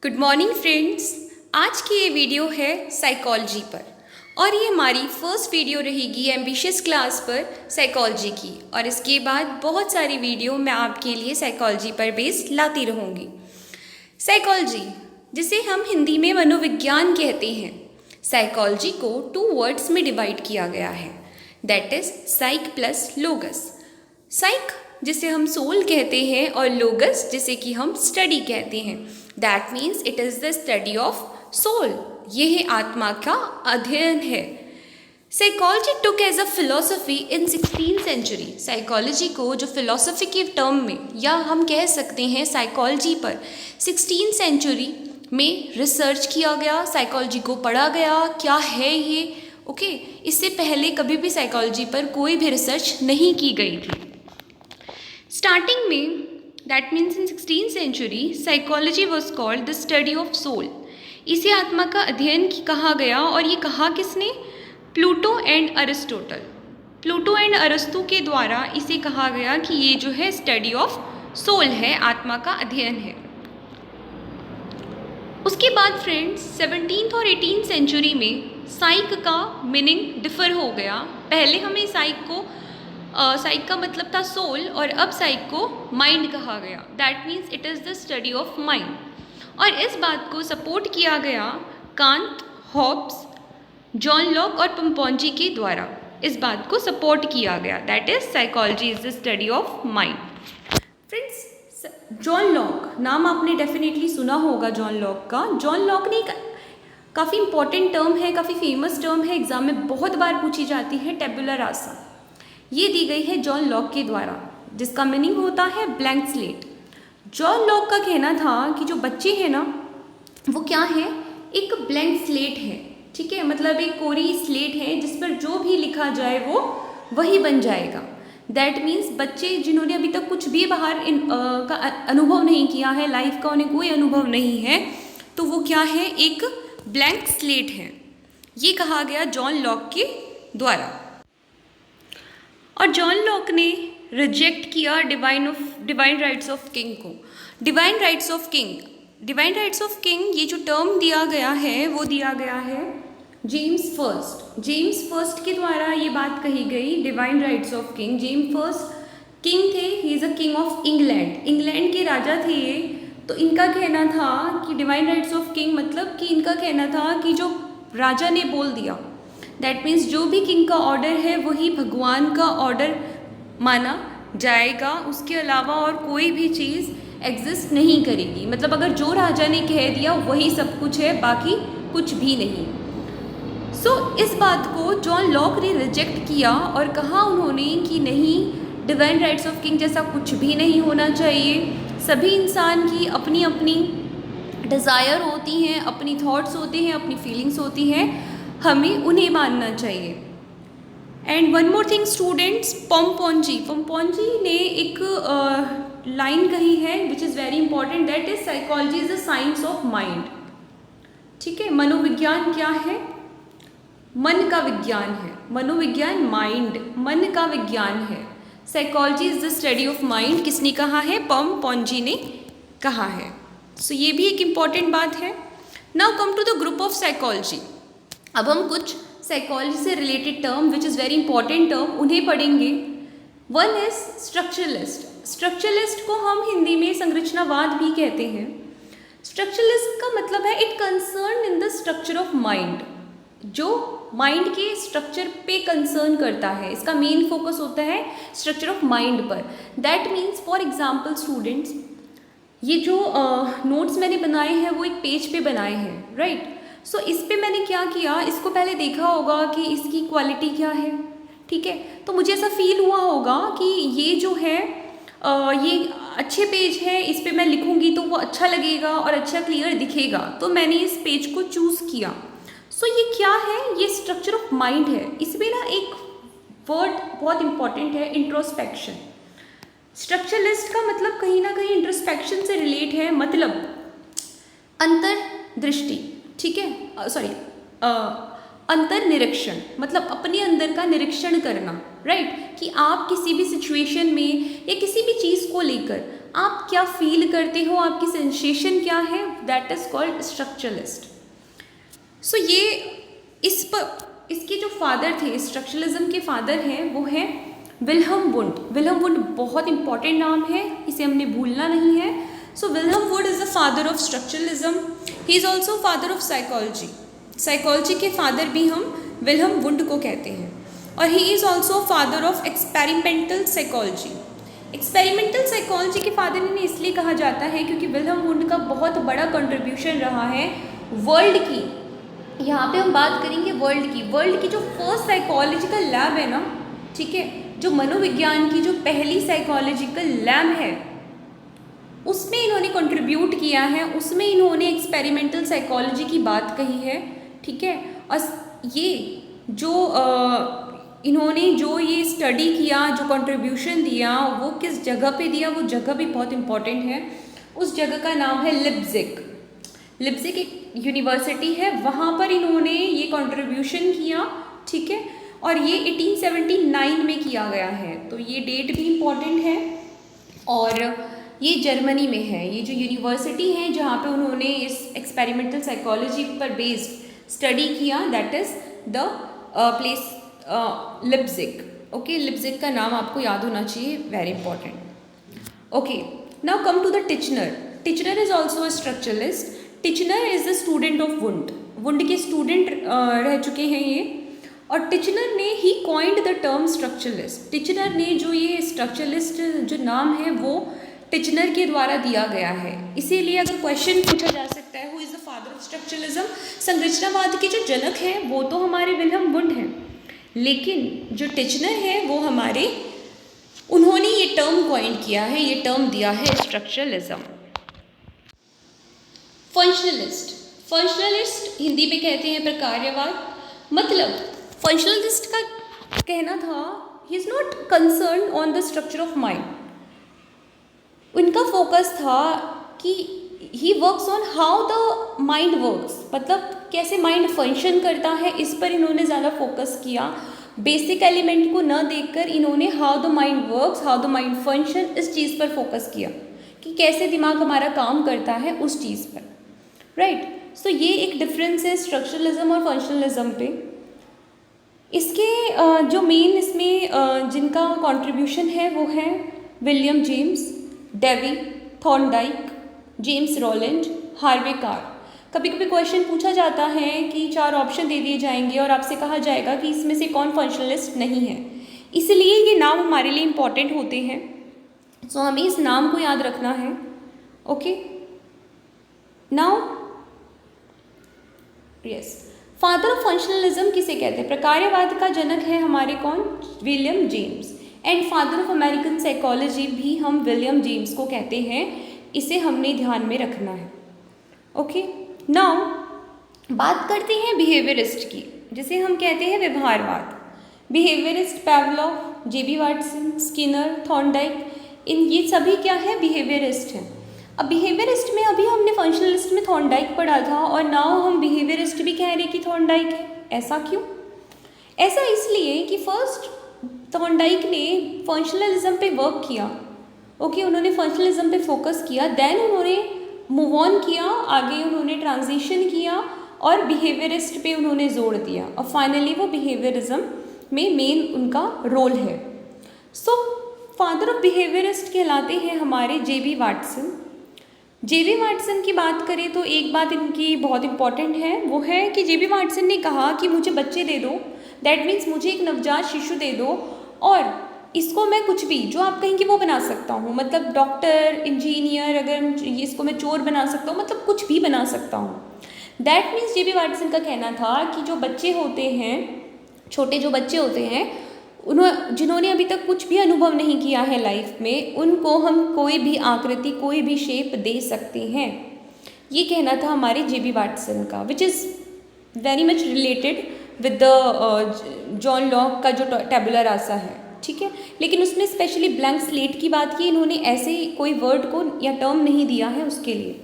Good morning friends. आज की ये वीडियो है साइकोलॉजी पर और ये हमारी फर्स्ट वीडियो रहेगी एम्बिशियस क्लास पर साइकोलॉजी की, और इसके बाद बहुत सारी वीडियो मैं आपके लिए साइकोलॉजी पर बेस्ड लाती रहूँगी। साइकोलॉजी, जिसे हम हिंदी में मनोविज्ञान कहते हैं, साइकोलॉजी को 2 वर्ड्स में डिवाइड किया गया है, दैट इज़ साइक प्लस लोगस। साइक जिसे हम सोल कहते हैं और लोगस जिसे कि हम स्टडी कहते हैं, that means it is the study of soul. ये है आत्मा का अध्ययन है। Psychology took as a philosophy in 16th century. Psychology को जो फिलोसफी के टर्म में, या हम कह सकते हैं साइकोलॉजी पर 16th सेंचुरी में रिसर्च किया गया, साइकोलॉजी को पढ़ा गया, क्या है ये, ओके। इससे पहले कभी भी साइकोलॉजी पर कोई भी रिसर्च नहीं की गई थी। स्टार्टिंग में, that means in 16th century, psychology was called the study of soul. इसे आत्मा का अध्ययन कहा गया, और ये कहा किसने? Pluto and Aristotle. Pluto and Aristo के द्वारा इसे कहा गया कि ये जो है स्टडी ऑफ सोल है, आत्मा का अध्ययन है। उसके बाद फ्रेंड्स 17th और 18th सेंचुरी में साइक का मीनिंग डिफर हो गया। पहले हमें साइक का मतलब था सोल, और अब साइक को माइंड कहा गया, that means it is the study of mind. और इस बात को सपोर्ट किया गया कांत, हॉब्स, जॉन लॉक और पंपोंजी के द्वारा। इस बात को सपोर्ट किया गया, that is psychology is the study of mind. Friends, John Locke नाम आपने डेफिनेटली सुना होगा जॉन लॉक का। जॉन लॉक ने काफ़ी इंपॉर्टेंट टर्म है, काफ़ी फेमस टर्म है, एग्जाम में बहुत बार पूछी जाती है, टेबुला रासा। ये दी गई है जॉन लॉक के द्वारा, जिसका मीनिंग होता है ब्लैंक स्लेट। जॉन लॉक का कहना था कि जो बच्चे हैं ना, वो क्या है? एक ब्लैंक स्लेट है, ठीक है, मतलब एक कोरी स्लेट है जिस पर जो भी लिखा जाए वो वही बन जाएगा। दैट मीन्स बच्चे जिन्होंने अभी तक कुछ भी बाहर का अनुभव नहीं किया है, लाइफ का उन्हें कोई अनुभव नहीं है, तो वो क्या है? एक ब्लैंक स्लेट है। ये कहा गया जॉन लॉक के द्वारा। और जॉन लॉक ने रिजेक्ट किया डिवाइन राइट्स ऑफ किंग को। डिवाइन राइट्स ऑफ किंग ये जो टर्म दिया गया है, वो दिया गया है जेम्स फर्स्ट के द्वारा ये बात कही गई, divine rights of king. James first king थे, he is a king of England के राजा थे ये। तो इनका कहना था कि डिवाइन राइट्स ऑफ किंग मतलब कि इनका कहना था कि जो राजा ने बोल दिया, दैट मीन्स जो भी किंग का ऑर्डर है वही भगवान का ऑर्डर माना जाएगा, उसके अलावा और कोई भी चीज़ एग्जिस्ट नहीं करेगी। मतलब अगर जो राजा ने कह दिया वही सब कुछ है, बाकी कुछ भी नहीं। इस बात को जॉन लॉक ने रिजेक्ट किया और कहा उन्होंने कि नहीं, डिवाइन राइट्स ऑफ किंग जैसा कुछ भी नहीं होना चाहिए। सभी इंसान की अपनी अपनी डिज़ायर होती हैं, अपनी थॉट्स होते हैं, अपनी फीलिंग्स होती हैं, हमें उन्हें मानना चाहिए। And one more thing students, पंपोंजी ने एक लाइन कही है which is very important, that is psychology is the science of mind. ठीक है, मनोविज्ञान क्या है? मन का विज्ञान है। मनोविज्ञान माइंड, मन का विज्ञान है। Psychology is the study of mind. किसने कहा है? पंपोंजी ने कहा है। ये भी एक इम्पॉर्टेंट बात है। Now come to the group of psychology. अब हम कुछ साइकोलॉजी से related term which is very important term उन्हें पढ़ेंगे। One is structuralist. स्ट्रक्चरलिस्ट को हम हिंदी में संरचनावाद भी कहते हैं। स्ट्रक्चरलिस्ट का मतलब है it concern in the structure of mind, जो माइंड के स्ट्रक्चर पे कंसर्न करता है। इसका मेन फोकस होता है स्ट्रक्चर ऑफ माइंड पर। That means for example students, ये जो नोट्स मैंने बनाए हैं वो एक पेज पे बनाए हैं, राइट। इस पे मैंने क्या किया, इसको पहले देखा होगा कि इसकी क्वालिटी क्या है, ठीक है। तो मुझे ऐसा फील हुआ होगा कि ये जो है ये अच्छे पेज है, इस पे मैं लिखूँगी तो वो अच्छा लगेगा और अच्छा क्लियर दिखेगा, तो मैंने इस पेज को चूज़ किया। ये क्या है? ये स्ट्रक्चर ऑफ माइंड है। इसमें ना एक वर्ड बहुत इंपॉर्टेंट है, इंट्रोस्पेक्शन। स्ट्रक्चरलिस्ट का मतलब कहीं ना कहीं इंट्रोस्पेक्शन से रिलेट है, मतलब अंतर्दृष्टि, ठीक है, सॉरी, अंतर निरीक्षण, मतलब अपने अंदर का निरीक्षण करना, राइट। कि आप किसी भी सिचुएशन में या किसी भी चीज़ को लेकर आप क्या फील करते हो, आपकी सेंसेशन क्या है, दैट इज़ कॉल्ड स्ट्रक्चरलिस्ट। सो ये इसके जो फादर थे, स्ट्रक्चरलिज्म के फादर हैं, वो हैं विल्हेम वुंड। विल्हेम वुंड बहुत इंपॉर्टेंट नाम है, इसे हमने भूलना नहीं है। So Wilhelm Wundt is the father of structuralism. He is also father of psychology. Psychology के फादर भी हम विल्हेम वुंड को कहते हैं। और he is also father of experimental psychology. Experimental psychology के फादर इन्हें इसलिए कहा जाता है क्योंकि विल्हेम वुंड का बहुत बड़ा कंट्रीब्यूशन रहा है वर्ल्ड की, यहाँ पे हम बात करेंगे वर्ल्ड की जो फर्स्ट साइकोलॉजिकल लैब है ना, ठीक है, जो मनोविज्ञान की जो पहली साइकोलॉजिकल लैब है, उसमें इन्होंने कंट्रीब्यूट किया है, उसमें इन्होंने एक्सपेरिमेंटल साइकोलॉजी की बात कही है, ठीक है। और ये जो इन्होंने जो ये स्टडी किया, जो कंट्रीब्यूशन दिया, वो किस जगह पे दिया, वो जगह भी बहुत इंपॉर्टेंट है। उस जगह का नाम है लिप्जिग। लिप्जिग एक यूनिवर्सिटी है, वहाँ पर इन्होंने ये कंट्रीब्यूशन किया, ठीक है। और ये 1879 में किया गया है, तो ये डेट भी इम्पॉर्टेंट है। और ये जर्मनी में है, ये जो यूनिवर्सिटी है जहाँ पे उन्होंने इस एक्सपेरिमेंटल साइकोलॉजी पर बेस्ड स्टडी किया, that is the place Leipzig. Okay, Leipzig का नाम आपको याद होना चाहिए, very important. Okay, now come to the Titchener. Titchener is also a structuralist. Titchener is the student of Wundt. Wundt के student रह चुके हैं ये। और टिचनर ने ही coined the term structuralist. Titchener ने जो ये स्ट्रक्चरलिस्ट जो नाम है वो टिचनर के द्वारा दिया गया है। इसीलिए अगर क्वेश्चन पूछा जा सकता है who is the father of structuralism, संरचनावाद के जो जनक हैं वो तो हमारे विल्हेम वुंड हैं, लेकिन जो टिचनर है वो हमारे, उन्होंने ये टर्म कॉइंड किया है, ये टर्म दिया है स्ट्रक्चरलिज्म। फंक्शनलिस्ट। फंक्शनलिस्ट हिंदी में कहते हैं प्रकार्यवाद। मतलब फंक्शनलिस्ट का कहना था he is not concern on the structure of mind. उनका फोकस था कि he works on how the mind works, मतलब कैसे माइंड फंक्शन करता है, इस पर इन्होंने ज़्यादा फोकस किया। बेसिक एलिमेंट को न देखकर इन्होंने how the mind works, how the mind function, इस चीज़ पर फोकस किया कि कैसे दिमाग हमारा काम करता है उस चीज़ पर, राइट। सो ये एक डिफरेंस है स्ट्रक्चरलिज्म और फंक्शनलिज्म पे। इसके जो मेन इसमें जिनका कंट्रीब्यूशन है वो है William James, Dewey, Thorndike, James Rowland, Harvey Carr. कभी कभी क्वेश्चन पूछा जाता है कि 4 ऑप्शन दे दिए जाएंगे और आपसे कहा जाएगा कि इसमें से कौन फंक्शनलिस्ट नहीं है, इसलिए ये नाम हमारे लिए इम्पॉर्टेंट होते हैं। सो हमें इस नाम को याद रखना है। Okay, now yes, father of functionalism किसे कहते हैं? प्रकार्यवाद का जनक है हमारे कौन? William James. And father of American psychology भी हम विलियम जेम्स को कहते हैं, इसे हमने ध्यान में रखना है। ओके, नाउ बात करते हैं बिहेवियरिस्ट की, जिसे हम कहते हैं व्यवहारवाद। बिहेवियरिस्ट पैवलोव, जेबी वाटसन, स्किनर, थॉर्नडाइक, इन ये सभी क्या है? बिहेवियरिस्ट हैं। अब बिहेवियरिस्ट में अभी हमने फंक्शनलिस्ट में थॉर्नडाइक पढ़ा था और नाउ हम बिहेवियरिस्ट भी कह रहे हैं कि थॉर्नडाइक है। ऐसा क्यों? ऐसा इसलिए कि फर्स्ट थॉर्नडाइक ने फंक्शनलिज्म पे वर्क किया। ओके, उन्होंने फंक्शनलिज्म पे फोकस किया, देन उन्होंने मूव ऑन किया, आगे उन्होंने ट्रांजिशन किया और बिहेवियरिस्ट पे उन्होंने जोर दिया और फाइनली वो बिहेवियरिज्म में मेन उनका रोल है। सो फादर ऑफ बिहेवियरिस्ट कहलाते हैं हमारे जेबी वाटसन। जेबी वाटसन की बात करें तो एक बात इनकी बहुत इंपॉर्टेंट है, वो है कि जेबी वाटसन ने कहा कि मुझे बच्चे दे दो, दैट मीन्स मुझे एक नवजात शिशु दे दो और इसको मैं कुछ भी जो आप कहेंगे वो बना सकता हूँ, मतलब डॉक्टर, इंजीनियर, अगर इसको मैं चोर बना सकता हूँ, मतलब कुछ भी बना सकता हूँ। दैट मीन्स जेबी वाटसन का कहना था कि जो बच्चे होते हैं, छोटे जो बच्चे होते हैं, जिन्होंने अभी तक कुछ भी अनुभव नहीं किया है लाइफ में, उनको हम कोई भी आकृति, कोई भी शेप दे सकते हैं। ये कहना था हमारे जेबी वाटसन का, विच is very much related with the John Locke का जो टैबुला रासा है, ठीक है। लेकिन उसमें स्पेशली ब्लैंक स्लेट की बात की, इन्होंने ऐसे कोई वर्ड को या टर्म नहीं दिया है उसके लिए।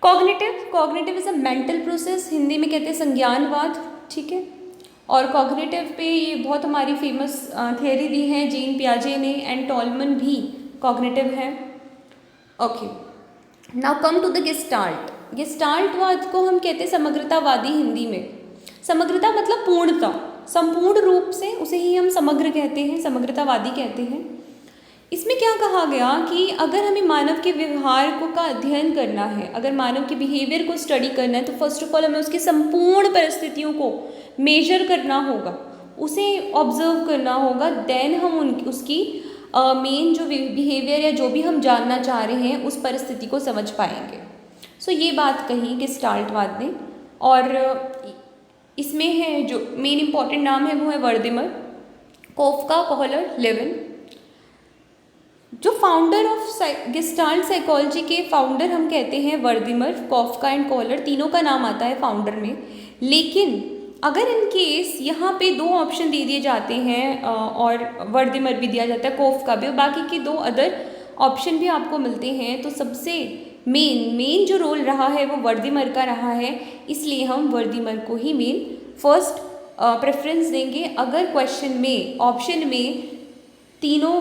Cognitive is a mental process, Hindi में कहते हैं संज्ञानवाद, ठीक है। और कॉग्निटिव पे ये बहुत हमारी फेमस थियरी दी है जेन पियाजे ने, एंड टॉलमन भी कॉग्निटिव है। Okay, now come to the gestalt. गेस्टाल्टवाद को हम कहते हैं समग्रतावादी हिंदी में। समग्रता मतलब पूर्णता, संपूर्ण रूप से उसे ही हम समग्र कहते हैं, समग्रतावादी कहते हैं। इसमें क्या कहा गया कि अगर हमें मानव के व्यवहार को का अध्ययन करना है, अगर मानव के बिहेवियर को स्टडी करना है, तो फर्स्ट ऑफ ऑल हमें उसकी संपूर्ण परिस्थितियों को मेजर करना होगा, उसे ऑब्जर्व करना होगा, देन हम उसकी मेन जो बिहेवियर या जो भी हम जानना चाह रहे हैं उस परिस्थिति को समझ पाएंगे। सो ये बात कही गेस्टाल्टवाद ने। और इसमें है जो मेन इंपॉर्टेंट नाम है वो है वर्दिमर, कोफका, कोहलर, लेविन। जो फाउंडर ऑफ गेस्टाल्ट साइकोलॉजी के फाउंडर हम कहते हैं वर्दिमर, कोफका एंड कोहलर, तीनों का नाम आता है फाउंडर में। लेकिन अगर इन केस यहाँ पे दो ऑप्शन दे दिए जाते हैं और वर्दिमर भी दिया जाता है, कोफका भी, और बाकी के दो अदर ऑप्शन भी आपको मिलते हैं, तो सबसे मेन जो रोल रहा है वो वर्दिमर का रहा है, इसलिए हम वर्दिमर को ही मेन फर्स्ट प्रेफरेंस देंगे। अगर क्वेश्चन में ऑप्शन में तीनों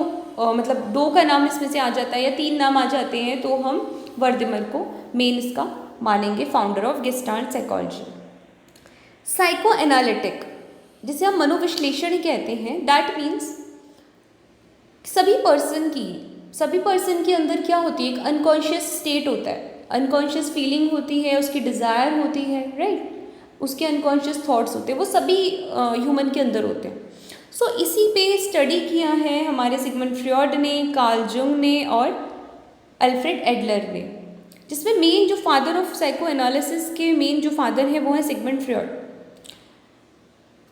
मतलब दो का नाम इसमें से आ जाता है या तीन नाम आ जाते हैं, तो हम वर्दिमर को मेन इसका मानेंगे, founder of gestalt psychology. Psycho analytic, जिसे हम मनोविश्लेषण कहते हैं, दैट मीन्स सभी पर्सन के अंदर क्या होती है, एक अनकॉन्शियस स्टेट होता है, अनकॉन्शियस फीलिंग होती है, उसकी डिज़ायर होती है, राइट, उसके अनकॉन्शियस थॉट्स होते हैं, वो सभी ह्यूमन के अंदर होते हैं। सो इसी पे स्टडी किया है हमारे सिगमंड फ्रॉयड ने, कार्ल जुंग ने और अल्फ्रेड एडलर ने, जिसमें मेन जो फादर ऑफ साइको एनालिसिस के मेन जो फादर हैं वो है सिगमंड फ्रॉयड।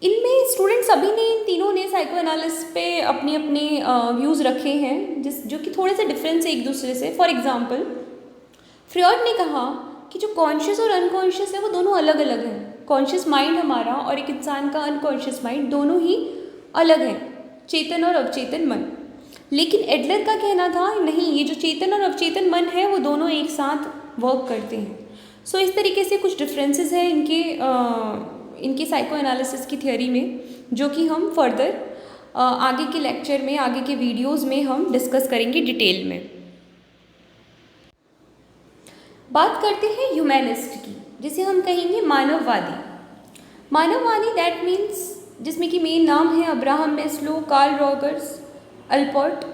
इनमें स्टूडेंट सभी ने, इन तीनों ने साइको एनालिसिस पे अपने अपने व्यूज़ रखे हैं, जो कि थोड़े से डिफरेंस है एक दूसरे से। फॉर एग्जांपल, फ्रॉयड ने कहा कि जो कॉन्शियस और अनकॉन्शियस है वो दोनों अलग अलग हैं। कॉन्शियस माइंड हमारा और एक इंसान का अनकॉन्शियस माइंड दोनों ही अलग हैं, चेतन और अवचेतन मन। लेकिन एडलर का कहना था नहीं, ये जो चेतन और अवचेतन मन है वो दोनों एक साथ वर्क करते हैं। सो इस तरीके से कुछ डिफरेंसेस हैं इनके साइको एनालिसिस की थियोरी में, जो कि हम फर्दर आगे के लेक्चर में, आगे के वीडियोस में हम डिस्कस करेंगे डिटेल में। बात करते हैं ह्यूमैनिस्ट की, जिसे हम कहेंगे मानववादी। मानववादी दैट मीन्स जिसमें कि मेन नाम है Abraham Maslow, Karl Rogers, Allport.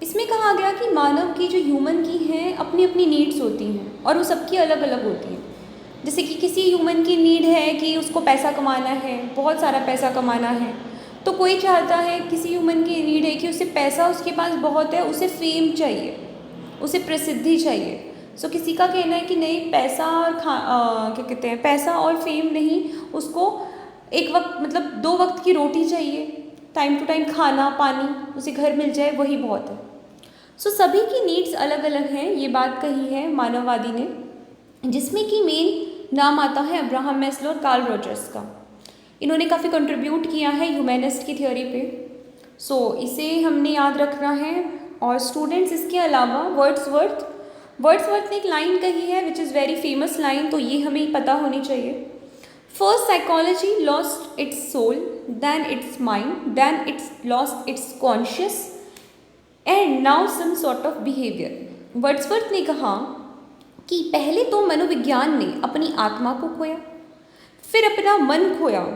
इसमें कहा गया कि मानव की जो ह्यूमन की हैं अपनी अपनी नीड्स होती हैं और वो सबकी अलग अलग होती हैं। जैसे कि किसी ह्यूमन की नीड है कि उसको पैसा कमाना है, बहुत सारा पैसा कमाना है, तो कोई चाहता है, किसी ह्यूमन की नीड है कि उसे पैसा उसके पास बहुत है, उसे फेम चाहिए, उसे प्रसिद्धि चाहिए। सो किसी का कहना है कि नहीं, पैसा और क्या कहते हैं, पैसा और फेम नहीं, उसको एक वक्त मतलब 2 वक्त की रोटी चाहिए, टाइम टू टाइम खाना पानी उसे घर मिल जाए, वही बहुत है। सो सभी की नीड्स अलग अलग हैं, ये बात कही है मानववादी ने, जिसमें कि मेन नाम आता है अब्राहम मैस्लो और कार्ल रॉजर्स का। इन्होंने काफ़ी कंट्रीब्यूट किया है ह्यूमैनिस्ट की थ्योरी पे। सो इसे हमने याद रखना है। और स्टूडेंट्स इसके अलावा वर्ड्सवर्थ ने एक लाइन कही है which is very famous line, तो ये हमें पता होनी चाहिए। First psychology lost its soul, then its mind, then its lost its conscious and now some sort of behaviour. Wordsworth ने कहा कि पहले तो मनोविज्ञान ने अपनी आत्मा को खोया, फिर अपना मन खोया,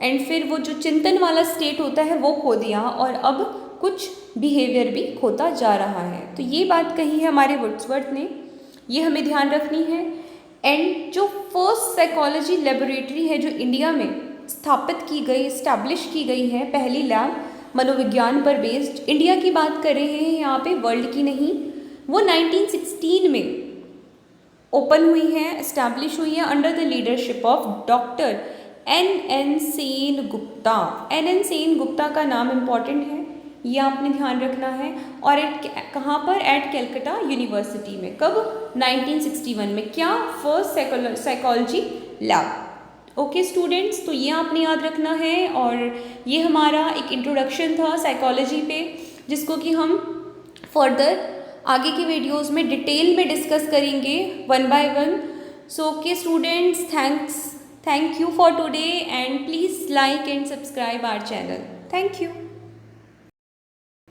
एंड फिर वो जो चिंतन वाला स्टेट होता है वो खो दिया, और अब कुछ बिहेवियर भी खोता जा रहा है। तो ये बात कही है हमारे वर्ड्सवर्थ ने, ये हमें ध्यान रखनी है। एंड जो फर्स्ट साइकोलॉजी लेबोरेटरी है जो इंडिया में स्थापित की गई, इस्टेब्लिश की गई है, पहली लैब मनोविज्ञान पर बेस्ड, इंडिया की बात कर रहे हैं यहाँ पे, वर्ल्ड की नहीं, वो 1916 में ओपन हुई है, इस्टेब्लिश हुई है under the leadership of doctor NN Sen Gupta. NN Sen Gupta का नाम इम्पॉर्टेंट है, ये आपने ध्यान रखना है। और कहाँ पर, एट कैलकाटा यूनिवर्सिटी में। कब, 1961 में। क्या, first psychology lab. Okay students, तो ये आपने याद रखना है। और ये हमारा एक इंट्रोडक्शन था साइकोलॉजी पे, जिसको कि हम फर्दर आगे के वीडियोस में डिटेल में डिस्कस करेंगे 1 by 1। So okay students, thank you for today and please like and subscribe our channel. Thank you.